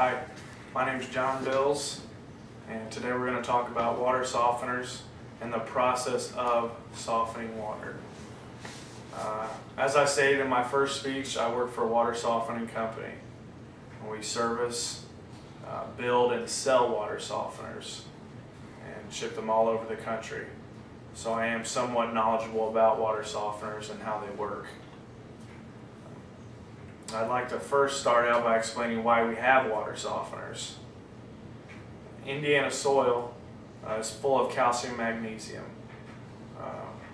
Hi, my name is John Bills, and today we're going to talk about water softeners and the process of softening water. As I stated in my first speech, I work for a water softening company. We service, build, and sell water softeners and ship them all over the country. So I am somewhat knowledgeable about water softeners and how they work. I'd like to first start out by explaining why we have water softeners. Indiana soil is full of calcium magnesium.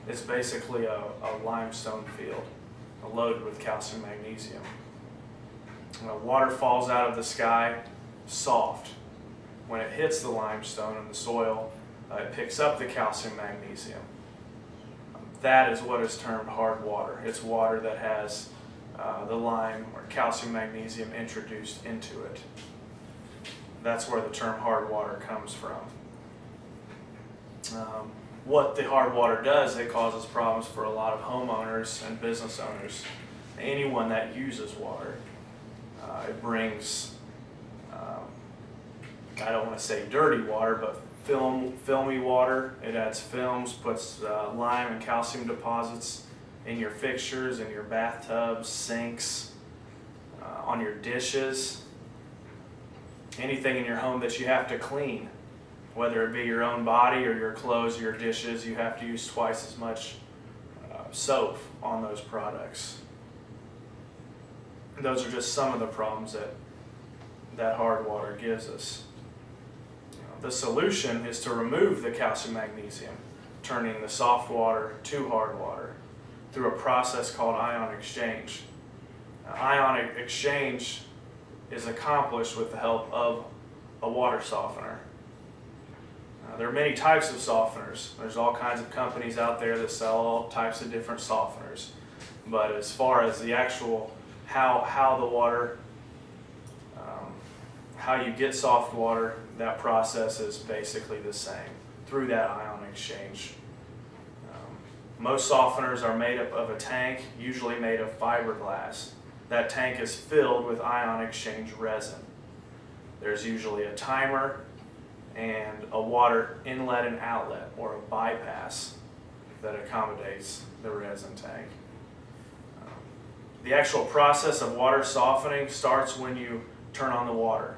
It's basically a limestone field loaded with calcium magnesium. Water falls out of the sky soft. When it hits the limestone and the soil, it picks up the calcium magnesium. That is what is termed hard water. It's water that has the lime or calcium magnesium introduced into it. That's where the term hard water comes from. What the hard water does, it causes problems for a lot of homeowners and business owners, anyone that uses water. It brings, I don't want to say dirty water, but filmy water. It adds films, puts lime and calcium deposits in your fixtures, in your bathtubs, sinks, on your dishes, anything in your home that you have to clean, whether it be your own body or your clothes or your dishes. You have to use twice as much soap on those products. And those are just some of the problems that hard water gives us. The solution is to remove the calcium magnesium, turning the soft water to hard water through a process called ion exchange. Ion exchange is accomplished with the help of a water softener. There are many types of softeners. There's all kinds of companies out there that sell all types of different softeners. But as far as the actual how the water, how you get soft water, that process is basically the same through that ion exchange. Most softeners are made up of a tank, usually made of fiberglass. That tank is filled with ion exchange resin. There's usually a timer and a water inlet and outlet, or a bypass, that accommodates the resin tank. The actual process of water softening starts when you turn on the water.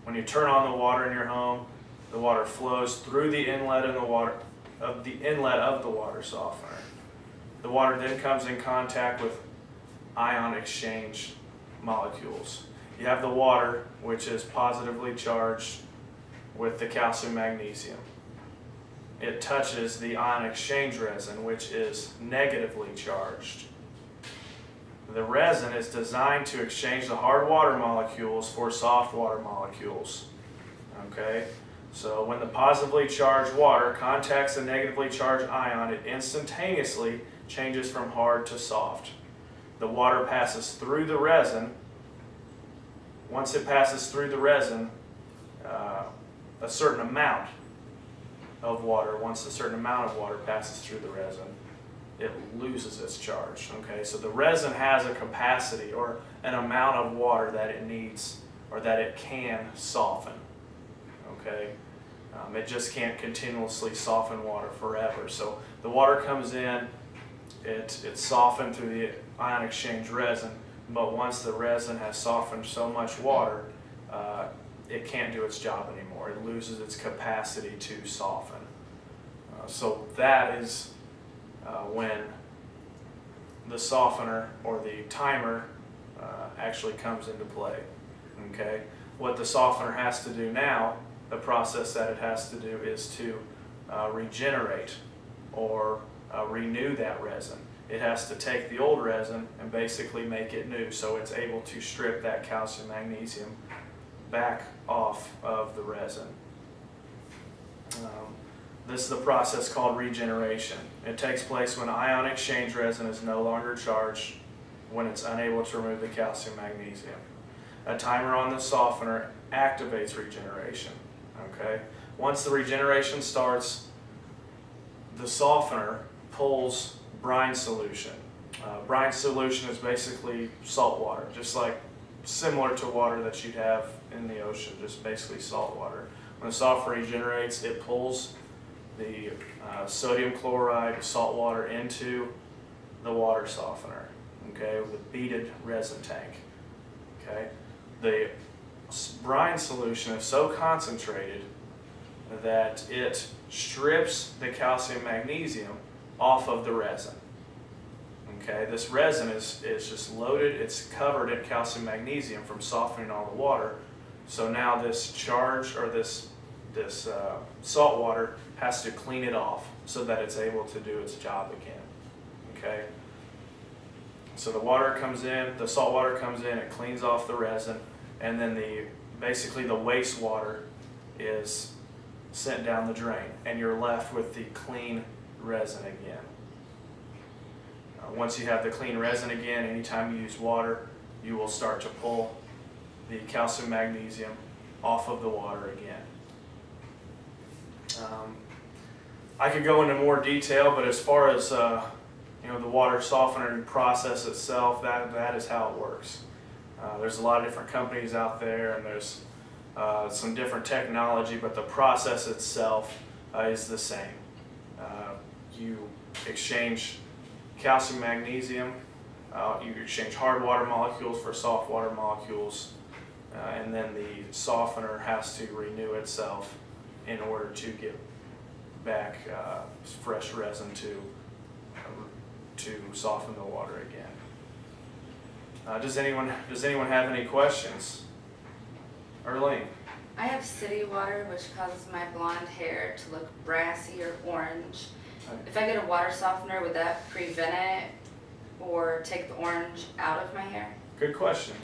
When you turn on the water in your home, the water flows through the inlet of the water softener. The water then comes in contact with ion exchange molecules. You have the water, which is positively charged with the calcium magnesium. It touches the ion exchange resin, which is negatively charged. The resin is designed to exchange the hard water molecules for soft water molecules. Okay? So when the positively charged water contacts the negatively charged ion, it instantaneously changes from hard to soft. The water passes through the resin. Once it passes through the resin, once a certain amount of water passes through the resin, it loses its charge. Okay, so the resin has a capacity or an amount of water that it needs or that it can soften. Okay, it just can't continuously soften water forever. So the water comes in, it's softened through the ion exchange resin, but once the resin has softened so much water, it can't do its job anymore. It loses its capacity to soften. So that is when the softener or the timer actually comes into play. Okay? What the softener has to do now, the process that it has to do, is to regenerate or renew that resin. It has to take the old resin and basically make it new, so it's able to strip that calcium magnesium back off of the resin. This is the process called regeneration. It takes place when ion exchange resin is no longer charged, when it's unable to remove the calcium magnesium. A timer on the softener activates regeneration. Okay? Once the regeneration starts, the softener pulls brine solution. Brine solution is basically salt water, just like similar to water that you'd have in the ocean, just basically salt water. When the softener regenerates, it pulls the sodium chloride, salt water into the water softener, okay, with a beaded resin tank, okay. The brine solution is so concentrated that it strips the calcium magnesium off of the resin. Okay, this resin is just loaded, it's covered in calcium magnesium from softening all the water. So now this charge, or this salt water, has to clean it off so that it's able to do its job again. Okay, so the water comes in, the salt water comes in, it cleans off the resin, and then basically the wastewater is sent down the drain, and you're left with the clean resin again. Once you have the clean resin again, anytime you use water, you will start to pull the calcium magnesium off of the water again. I could go into more detail, but as far as the water softening process itself, that is how it works. There's a lot of different companies out there, and there's some different technology, but the process itself is the same. You exchange calcium magnesium, you exchange hard water molecules for soft water molecules, and then the softener has to renew itself in order to get back fresh resin to soften the water again. Does anyone have any questions? Erling? I have city water, which causes my blonde hair to look brassy or orange. If I get a water softener, would that prevent it or take the orange out of my hair? Good question.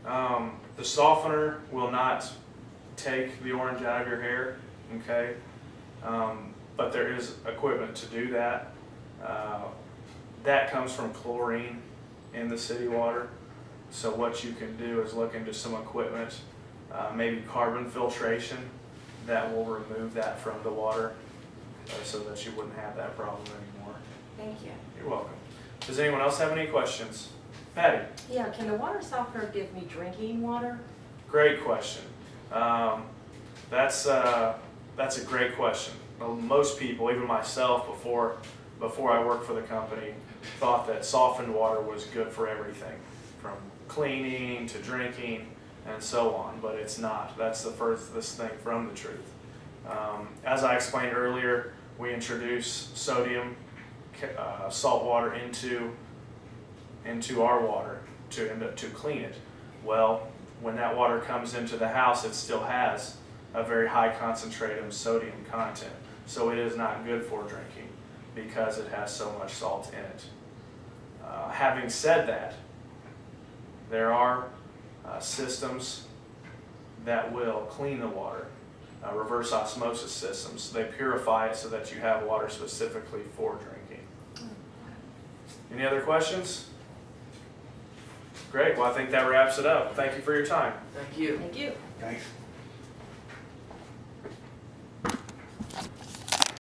The softener will not take the orange out of your hair, okay? But there is equipment to do that. That comes from chlorine in the city water. So what you can do is look into some equipment, maybe carbon filtration, that will remove that from the water so that you wouldn't have that problem anymore. Thank you. You're welcome. Does anyone else have any questions? Patty? Yeah, can the water softener give me drinking water? Great question. That's a great question. Most people, even myself, before I worked for the company, thought that softened water was good for everything, from cleaning to drinking and so on, but it's not. That's the furthest thing from the truth. As I explained earlier, we introduce sodium salt water into our water to clean it. Well, when that water comes into the house, it still has a very high concentrated sodium content, so it is not good for drinking because it has so much salt in it. Having said that, there are systems that will clean the water, reverse osmosis systems. They purify it so that you have water specifically for drinking. Any other questions? Great, well I think that wraps it up. Thank you for your time. Thank you. Thank you. Thanks.